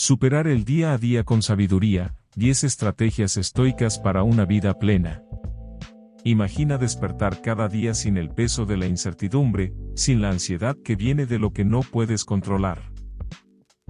Superar el día a día con sabiduría, 10 estrategias estoicas para una vida plena. Imagina despertar cada día sin el peso de la incertidumbre, sin la ansiedad que viene de lo que no puedes controlar.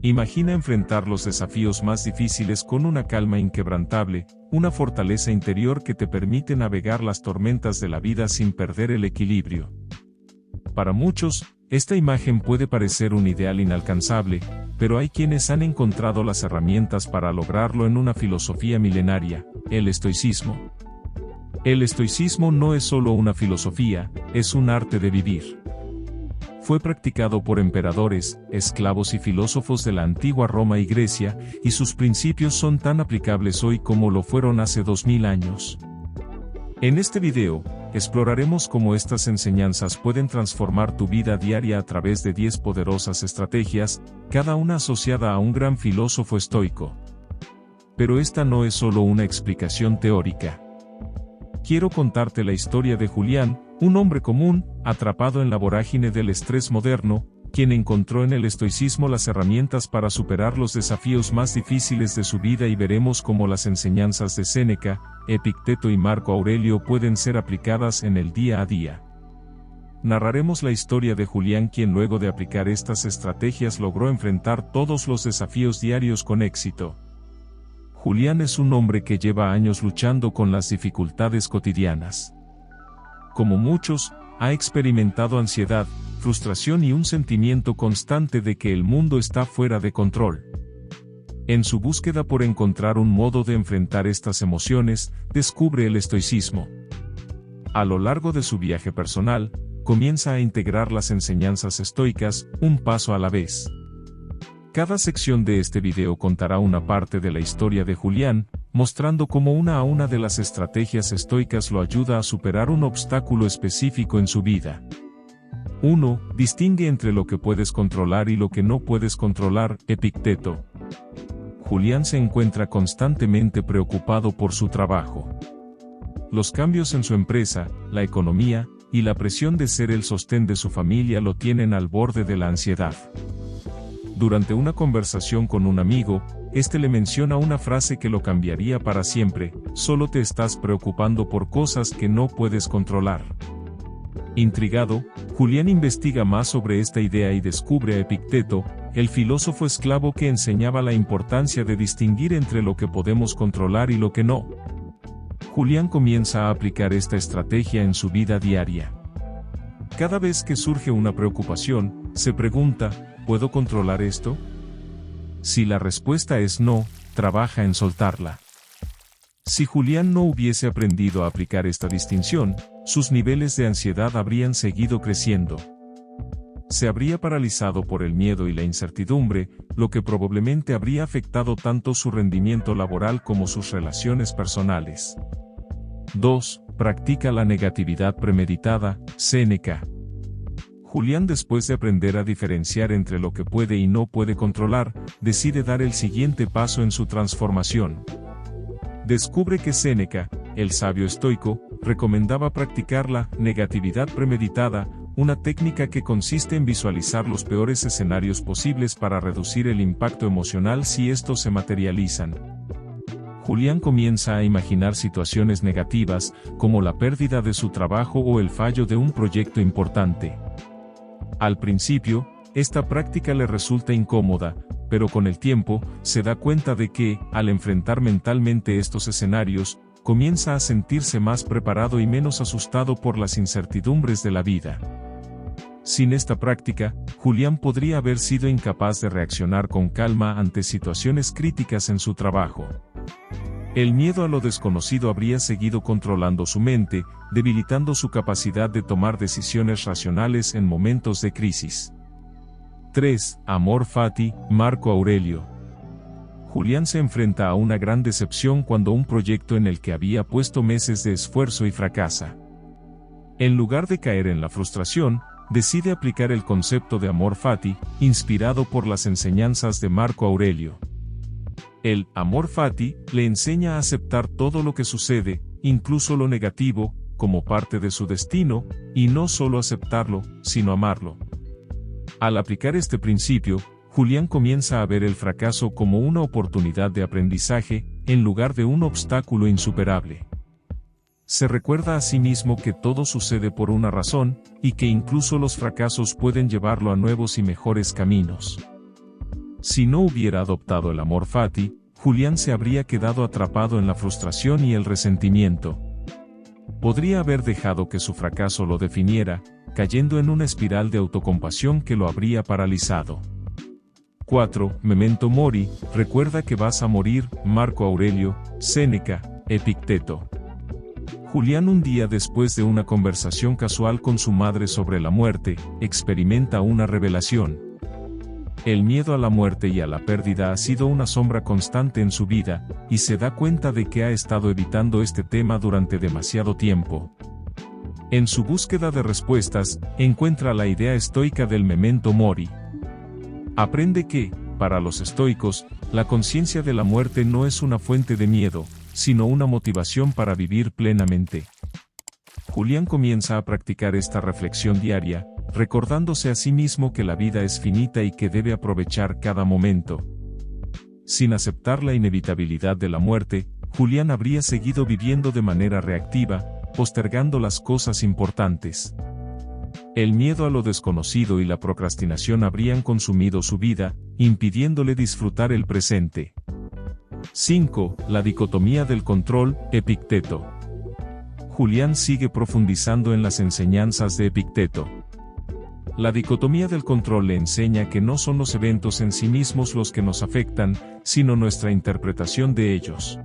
Imagina enfrentar los desafíos más difíciles con una calma inquebrantable, una fortaleza interior que te permite navegar las tormentas de la vida sin perder el equilibrio. Para muchos, esta imagen puede parecer un ideal inalcanzable, pero hay quienes han encontrado las herramientas para lograrlo en una filosofía milenaria, el estoicismo. El estoicismo no es solo una filosofía, es un arte de vivir. Fue practicado por emperadores, esclavos y filósofos de la antigua Roma y Grecia, y sus principios son tan aplicables hoy como lo fueron hace 2000 años. En este video, exploraremos cómo estas enseñanzas pueden transformar tu vida diaria a través de 10 poderosas estrategias, cada una asociada a un gran filósofo estoico. Pero esta no es solo una explicación teórica. Quiero contarte la historia de Julián, un hombre común, atrapado en la vorágine del estrés moderno, quien encontró en el estoicismo las herramientas para superar los desafíos más difíciles de su vida, y veremos cómo las enseñanzas de Séneca, Epicteto y Marco Aurelio pueden ser aplicadas en el día a día. Narraremos la historia de Julián, quien luego de aplicar estas estrategias logró enfrentar todos los desafíos diarios con éxito. Julián es un hombre que lleva años luchando con las dificultades cotidianas. Como muchos, ha experimentado ansiedad, frustración y un sentimiento constante de que el mundo está fuera de control. En su búsqueda por encontrar un modo de enfrentar estas emociones, descubre el estoicismo. A lo largo de su viaje personal, comienza a integrar las enseñanzas estoicas, un paso a la vez. Cada sección de este video contará una parte de la historia de Julián, mostrando cómo una a una de las estrategias estoicas lo ayuda a superar un obstáculo específico en su vida. 1. Distingue entre lo que puedes controlar y lo que no puedes controlar. Epicteto. Julián se encuentra constantemente preocupado por su trabajo. Los cambios en su empresa, la economía, y la presión de ser el sostén de su familia lo tienen al borde de la ansiedad. Durante una conversación con un amigo, este le menciona una frase que lo cambiaría para siempre: solo te estás preocupando por cosas que no puedes controlar. Intrigado, Julián investiga más sobre esta idea y descubre a Epicteto, el filósofo esclavo que enseñaba la importancia de distinguir entre lo que podemos controlar y lo que no. Julián comienza a aplicar esta estrategia en su vida diaria. Cada vez que surge una preocupación, se pregunta: ¿puedo controlar esto? Si la respuesta es no, trabaja en soltarla. Si Julián no hubiese aprendido a aplicar esta distinción, sus niveles de ansiedad habrían seguido creciendo. Se habría paralizado por el miedo y la incertidumbre, lo que probablemente habría afectado tanto su rendimiento laboral como sus relaciones personales. 2. Practica la negatividad premeditada. Séneca. Julián, después de aprender a diferenciar entre lo que puede y no puede controlar, decide dar el siguiente paso en su transformación. Descubre que Séneca, el sabio estoico, recomendaba practicar la negatividad premeditada, una técnica que consiste en visualizar los peores escenarios posibles para reducir el impacto emocional si estos se materializan. Julián comienza a imaginar situaciones negativas, como la pérdida de su trabajo o el fallo de un proyecto importante. Al principio, esta práctica le resulta incómoda, pero con el tiempo, se da cuenta de que, al enfrentar mentalmente estos escenarios, comienza a sentirse más preparado y menos asustado por las incertidumbres de la vida. Sin esta práctica, Julián podría haber sido incapaz de reaccionar con calma ante situaciones críticas en su trabajo. El miedo a lo desconocido habría seguido controlando su mente, debilitando su capacidad de tomar decisiones racionales en momentos de crisis. 3. Amor fati. Marco Aurelio. Julián se enfrenta a una gran decepción cuando un proyecto en el que había puesto meses de esfuerzo y fracasa. En lugar de caer en la frustración, decide aplicar el concepto de amor fati, inspirado por las enseñanzas de Marco Aurelio. El amor fati le enseña a aceptar todo lo que sucede, incluso lo negativo, como parte de su destino, y no solo aceptarlo, sino amarlo. Al aplicar este principio, Julián comienza a ver el fracaso como una oportunidad de aprendizaje, en lugar de un obstáculo insuperable. Se recuerda a sí mismo que todo sucede por una razón, y que incluso los fracasos pueden llevarlo a nuevos y mejores caminos. Si no hubiera adoptado el amor fati, Julián se habría quedado atrapado en la frustración y el resentimiento. Podría haber dejado que su fracaso lo definiera, cayendo en una espiral de autocompasión que lo habría paralizado. 4. Memento mori, recuerda que vas a morir, Marco Aurelio, Séneca, Epicteto. Julián, un día después de una conversación casual con su madre sobre la muerte, experimenta una revelación. El miedo a la muerte y a la pérdida ha sido una sombra constante en su vida, y se da cuenta de que ha estado evitando este tema durante demasiado tiempo. En su búsqueda de respuestas, encuentra la idea estoica del memento mori. Aprende que, para los estoicos, la conciencia de la muerte no es una fuente de miedo, sino una motivación para vivir plenamente. Julián comienza a practicar esta reflexión diaria, recordándose a sí mismo que la vida es finita y que debe aprovechar cada momento. Sin aceptar la inevitabilidad de la muerte, Julián habría seguido viviendo de manera reactiva, postergando las cosas importantes. El miedo a lo desconocido y la procrastinación habrían consumido su vida, impidiéndole disfrutar el presente. 5. La dicotomía del control, Epicteto. Julián sigue profundizando en las enseñanzas de Epicteto. La dicotomía del control le enseña que no son los eventos en sí mismos los que nos afectan, sino nuestra interpretación de ellos.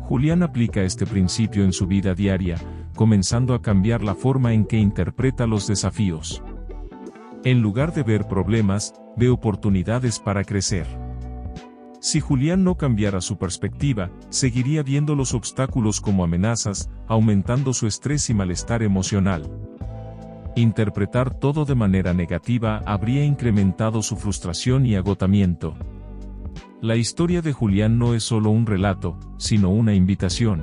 Julián aplica este principio en su vida diaria, comenzando a cambiar la forma en que interpreta los desafíos. En lugar de ver problemas, ve oportunidades para crecer. Si Julián no cambiara su perspectiva, seguiría viendo los obstáculos como amenazas, aumentando su estrés y malestar emocional. Interpretar todo de manera negativa habría incrementado su frustración y agotamiento. La historia de Julián no es solo un relato, sino una invitación.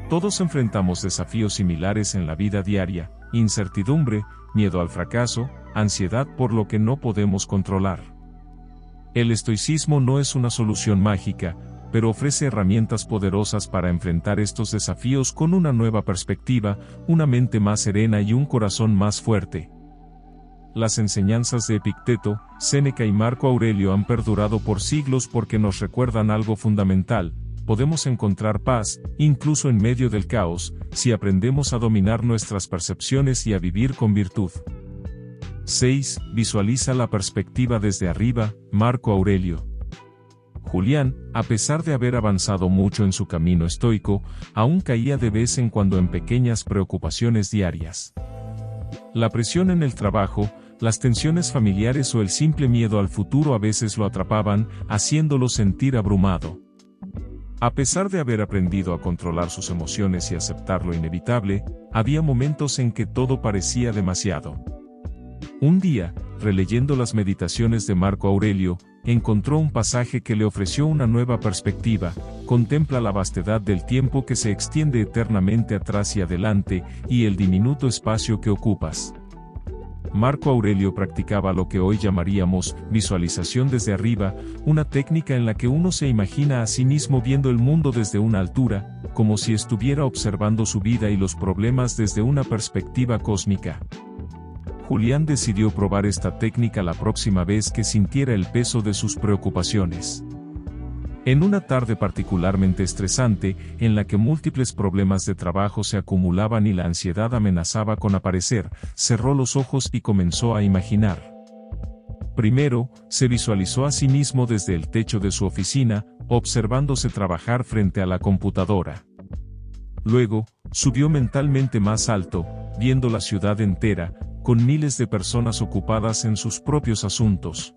Todos enfrentamos desafíos similares en la vida diaria: incertidumbre, miedo al fracaso, ansiedad por lo que no podemos controlar. El estoicismo no es una solución mágica, pero ofrece herramientas poderosas para enfrentar estos desafíos con una nueva perspectiva, una mente más serena y un corazón más fuerte. Las enseñanzas de Epicteto, Séneca y Marco Aurelio han perdurado por siglos porque nos recuerdan algo fundamental: podemos encontrar paz, incluso en medio del caos, si aprendemos a dominar nuestras percepciones y a vivir con virtud. 6. Visualiza la perspectiva desde arriba, Marco Aurelio. Julián, a pesar de haber avanzado mucho en su camino estoico, aún caía de vez en cuando en pequeñas preocupaciones diarias. La presión en el trabajo, las tensiones familiares o el simple miedo al futuro a veces lo atrapaban, haciéndolo sentir abrumado. A pesar de haber aprendido a controlar sus emociones y aceptar lo inevitable, había momentos en que todo parecía demasiado. Un día, releyendo las meditaciones de Marco Aurelio, encontró un pasaje que le ofreció una nueva perspectiva: contempla la vastedad del tiempo que se extiende eternamente atrás y adelante, y el diminuto espacio que ocupas. Marco Aurelio practicaba lo que hoy llamaríamos visualización desde arriba, una técnica en la que uno se imagina a sí mismo viendo el mundo desde una altura, como si estuviera observando su vida y los problemas desde una perspectiva cósmica. Julián decidió probar esta técnica la próxima vez que sintiera el peso de sus preocupaciones. En una tarde particularmente estresante, en la que múltiples problemas de trabajo se acumulaban y la ansiedad amenazaba con aparecer, cerró los ojos y comenzó a imaginar. Primero, se visualizó a sí mismo desde el techo de su oficina, observándose trabajar frente a la computadora. Luego, subió mentalmente más alto, viendo la ciudad entera, con miles de personas ocupadas en sus propios asuntos.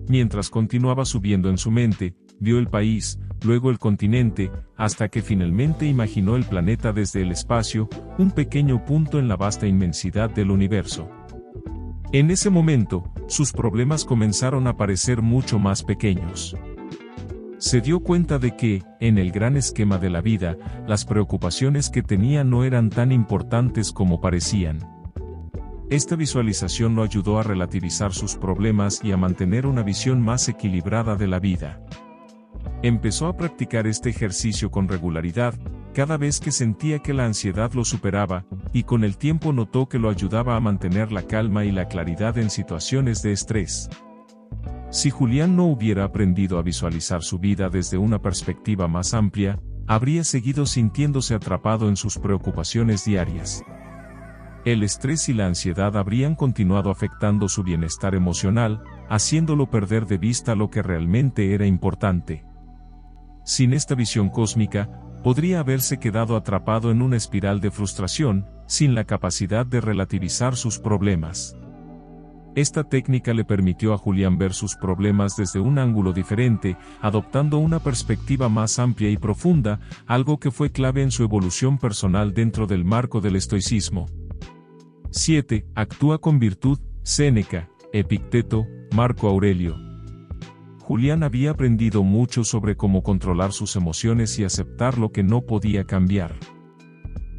Mientras continuaba subiendo en su mente, vio el país, luego el continente, hasta que finalmente imaginó el planeta desde el espacio, un pequeño punto en la vasta inmensidad del universo. En ese momento, sus problemas comenzaron a parecer mucho más pequeños. Se dio cuenta de que, en el gran esquema de la vida, las preocupaciones que tenía no eran tan importantes como parecían. Esta visualización lo ayudó a relativizar sus problemas y a mantener una visión más equilibrada de la vida. Empezó a practicar este ejercicio con regularidad, cada vez que sentía que la ansiedad lo superaba, y con el tiempo notó que lo ayudaba a mantener la calma y la claridad en situaciones de estrés. Si Julián no hubiera aprendido a visualizar su vida desde una perspectiva más amplia, habría seguido sintiéndose atrapado en sus preocupaciones diarias. El estrés y la ansiedad habrían continuado afectando su bienestar emocional, haciéndolo perder de vista lo que realmente era importante. Sin esta visión cósmica, podría haberse quedado atrapado en una espiral de frustración, sin la capacidad de relativizar sus problemas. Esta técnica le permitió a Julián ver sus problemas desde un ángulo diferente, adoptando una perspectiva más amplia y profunda, algo que fue clave en su evolución personal dentro del marco del estoicismo. 7. Actúa con virtud. Séneca, Epicteto, Marco Aurelio. Julián había aprendido mucho sobre cómo controlar sus emociones y aceptar lo que no podía cambiar.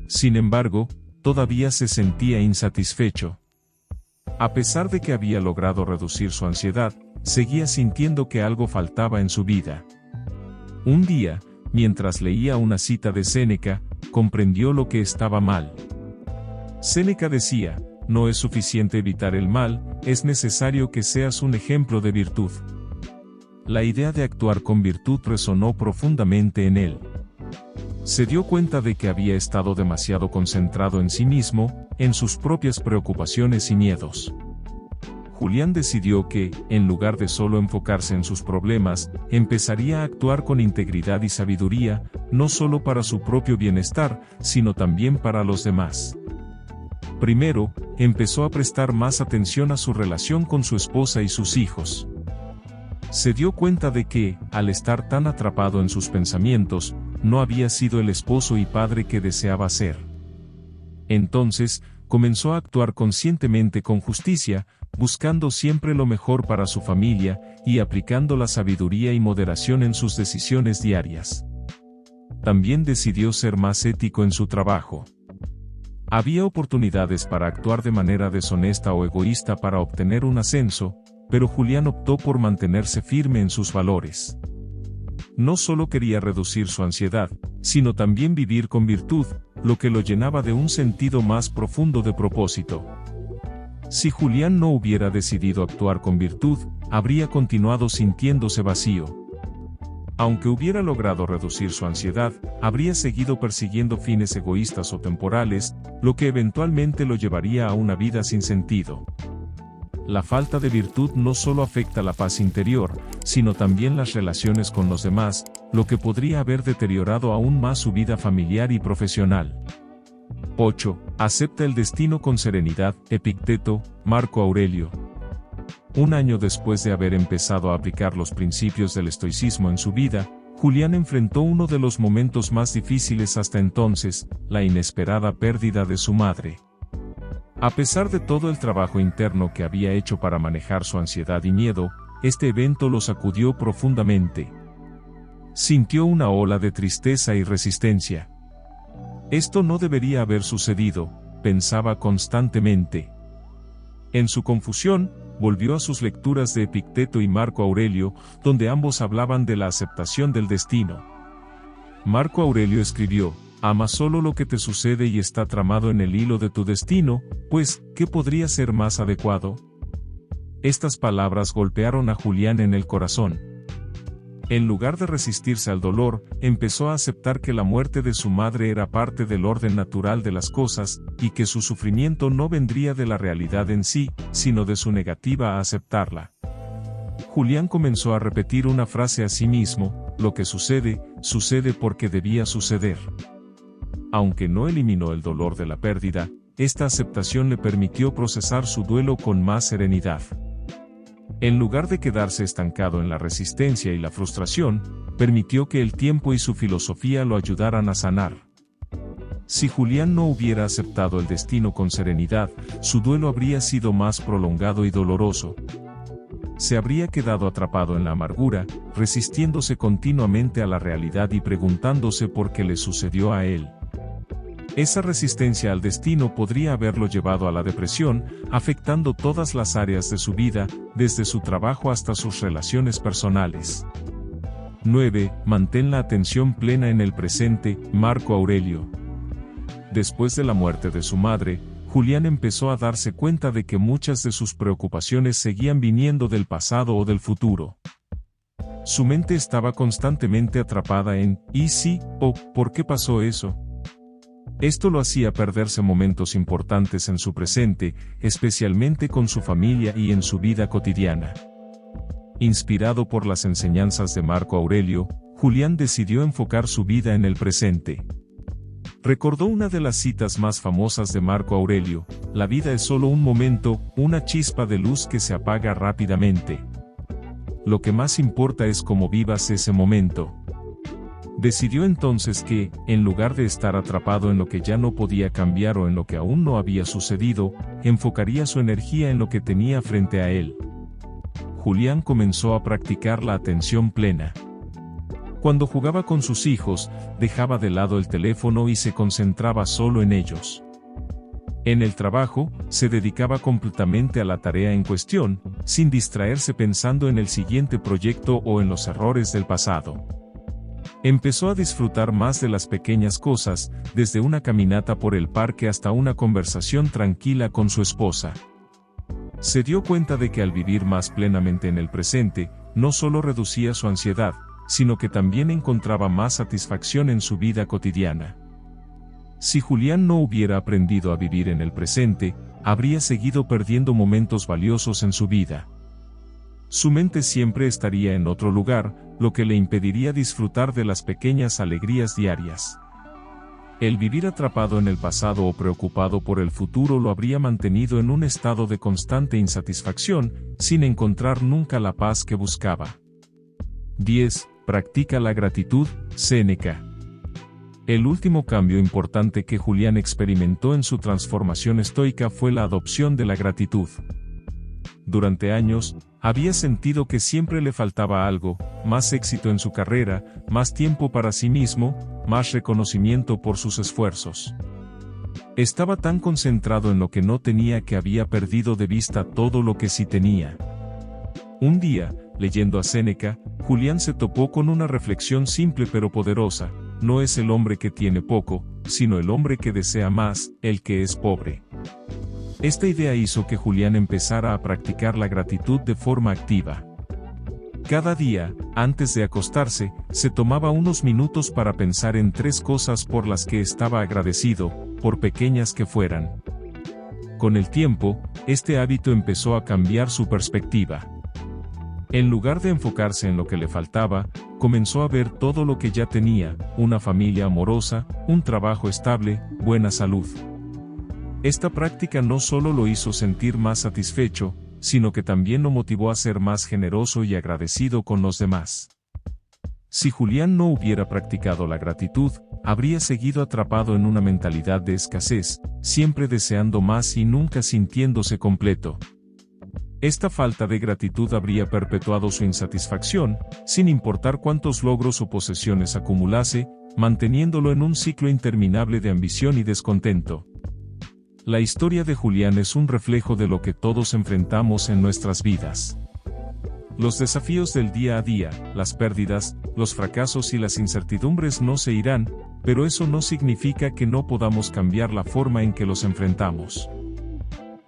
Sin embargo, todavía se sentía insatisfecho. A pesar de que había logrado reducir su ansiedad, seguía sintiendo que algo faltaba en su vida. Un día, mientras leía una cita de Séneca, comprendió lo que estaba mal. Séneca decía: no es suficiente evitar el mal, es necesario que seas un ejemplo de virtud. La idea de actuar con virtud resonó profundamente en él. Se dio cuenta de que había estado demasiado concentrado en sí mismo, en sus propias preocupaciones y miedos. Julián decidió que, en lugar de solo enfocarse en sus problemas, empezaría a actuar con integridad y sabiduría, no solo para su propio bienestar, sino también para los demás. Primero, empezó a prestar más atención a su relación con su esposa y sus hijos. Se dio cuenta de que, al estar tan atrapado en sus pensamientos, no había sido el esposo y padre que deseaba ser. Entonces, comenzó a actuar conscientemente con justicia, buscando siempre lo mejor para su familia, y aplicando la sabiduría y moderación en sus decisiones diarias. También decidió ser más ético en su trabajo. Había oportunidades para actuar de manera deshonesta o egoísta para obtener un ascenso, pero Julián optó por mantenerse firme en sus valores. No solo quería reducir su ansiedad, sino también vivir con virtud, lo que lo llenaba de un sentido más profundo de propósito. Si Julián no hubiera decidido actuar con virtud, habría continuado sintiéndose vacío. Aunque hubiera logrado reducir su ansiedad, habría seguido persiguiendo fines egoístas o temporales, lo que eventualmente lo llevaría a una vida sin sentido. La falta de virtud no solo afecta la paz interior, sino también las relaciones con los demás, lo que podría haber deteriorado aún más su vida familiar y profesional. 8. Acepta el destino con serenidad. Epicteto, Marco Aurelio. Un año después de haber empezado a aplicar los principios del estoicismo en su vida, Julián enfrentó uno de los momentos más difíciles hasta entonces, la inesperada pérdida de su madre. A pesar de todo el trabajo interno que había hecho para manejar su ansiedad y miedo, este evento lo sacudió profundamente. Sintió una ola de tristeza y resistencia. Esto no debería haber sucedido, pensaba constantemente. En su confusión, volvió a sus lecturas de Epicteto y Marco Aurelio, donde ambos hablaban de la aceptación del destino. Marco Aurelio escribió: ama solo lo que te sucede y está tramado en el hilo de tu destino, pues, ¿qué podría ser más adecuado? Estas palabras golpearon a Julián en el corazón. En lugar de resistirse al dolor, empezó a aceptar que la muerte de su madre era parte del orden natural de las cosas, y que su sufrimiento no vendría de la realidad en sí, sino de su negativa a aceptarla. Julián comenzó a repetir una frase a sí mismo: lo que sucede, sucede porque debía suceder. Aunque no eliminó el dolor de la pérdida, esta aceptación le permitió procesar su duelo con más serenidad. En lugar de quedarse estancado en la resistencia y la frustración, permitió que el tiempo y su filosofía lo ayudaran a sanar. Si Julián no hubiera aceptado el destino con serenidad, su duelo habría sido más prolongado y doloroso. Se habría quedado atrapado en la amargura, resistiéndose continuamente a la realidad y preguntándose por qué le sucedió a él. Esa resistencia al destino podría haberlo llevado a la depresión, afectando todas las áreas de su vida, desde su trabajo hasta sus relaciones personales. 9. Mantén la atención plena en el presente. Marco Aurelio. Después de la muerte de su madre, Julián empezó a darse cuenta de que muchas de sus preocupaciones seguían viniendo del pasado o del futuro. Su mente estaba constantemente atrapada en ¿y si? O ¿por qué pasó eso? Esto lo hacía perderse momentos importantes en su presente, especialmente con su familia y en su vida cotidiana. Inspirado por las enseñanzas de Marco Aurelio, Julián decidió enfocar su vida en el presente. Recordó una de las citas más famosas de Marco Aurelio: la vida es solo un momento, una chispa de luz que se apaga rápidamente. Lo que más importa es cómo vivas ese momento. Decidió entonces que, en lugar de estar atrapado en lo que ya no podía cambiar o en lo que aún no había sucedido, enfocaría su energía en lo que tenía frente a él. Julián comenzó a practicar la atención plena. Cuando jugaba con sus hijos, dejaba de lado el teléfono y se concentraba solo en ellos. En el trabajo, se dedicaba completamente a la tarea en cuestión, sin distraerse pensando en el siguiente proyecto o en los errores del pasado. Empezó a disfrutar más de las pequeñas cosas, desde una caminata por el parque hasta una conversación tranquila con su esposa. Se dio cuenta de que al vivir más plenamente en el presente, no solo reducía su ansiedad, sino que también encontraba más satisfacción en su vida cotidiana. Si Julián no hubiera aprendido a vivir en el presente, habría seguido perdiendo momentos valiosos en su vida. Su mente siempre estaría en otro lugar, lo que le impediría disfrutar de las pequeñas alegrías diarias. El vivir atrapado en el pasado o preocupado por el futuro lo habría mantenido en un estado de constante insatisfacción, sin encontrar nunca la paz que buscaba. 10. Practica la gratitud. Séneca. El último cambio importante que Julián experimentó en su transformación estoica fue la adopción de la gratitud. Durante años, había sentido que siempre le faltaba algo: más éxito en su carrera, más tiempo para sí mismo, más reconocimiento por sus esfuerzos. Estaba tan concentrado en lo que no tenía que había perdido de vista todo lo que sí tenía. Un día, leyendo a Séneca, Julián se topó con una reflexión simple pero poderosa: no es el hombre que tiene poco, sino el hombre que desea más, el que es pobre. Esta idea hizo que Julián empezara a practicar la gratitud de forma activa. Cada día, antes de acostarse, se tomaba unos minutos para pensar en 3 cosas por las que estaba agradecido, por pequeñas que fueran. Con el tiempo, este hábito empezó a cambiar su perspectiva. En lugar de enfocarse en lo que le faltaba, comenzó a ver todo lo que ya tenía: una familia amorosa, un trabajo estable, buena salud. Esta práctica no solo lo hizo sentir más satisfecho, sino que también lo motivó a ser más generoso y agradecido con los demás. Si Julián no hubiera practicado la gratitud, habría seguido atrapado en una mentalidad de escasez, siempre deseando más y nunca sintiéndose completo. Esta falta de gratitud habría perpetuado su insatisfacción, sin importar cuántos logros o posesiones acumulase, manteniéndolo en un ciclo interminable de ambición y descontento. La historia de Julián es un reflejo de lo que todos enfrentamos en nuestras vidas. Los desafíos del día a día, las pérdidas, los fracasos y las incertidumbres no se irán, pero eso no significa que no podamos cambiar la forma en que los enfrentamos.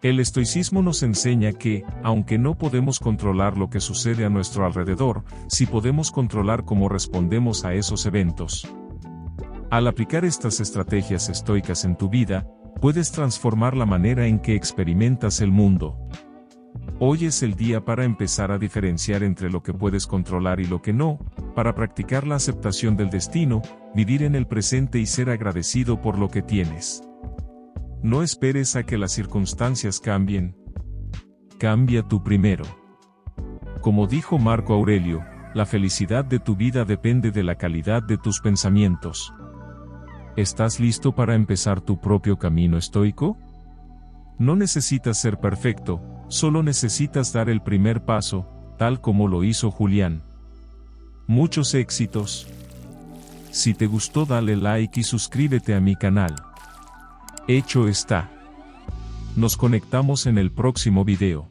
El estoicismo nos enseña que, aunque no podemos controlar lo que sucede a nuestro alrededor, sí podemos controlar cómo respondemos a esos eventos. Al aplicar estas estrategias estoicas en tu vida, puedes transformar la manera en que experimentas el mundo. Hoy es el día para empezar a diferenciar entre lo que puedes controlar y lo que no, para practicar la aceptación del destino, vivir en el presente y ser agradecido por lo que tienes. No esperes a que las circunstancias cambien. Cambia tú primero. Como dijo Marco Aurelio, la felicidad de tu vida depende de la calidad de tus pensamientos. ¿Estás listo para empezar tu propio camino estoico? No necesitas ser perfecto, solo necesitas dar el primer paso, tal como lo hizo Julián. Muchos éxitos. Si te gustó, dale like y suscríbete a mi canal. Hecho está. Nos conectamos en el próximo video.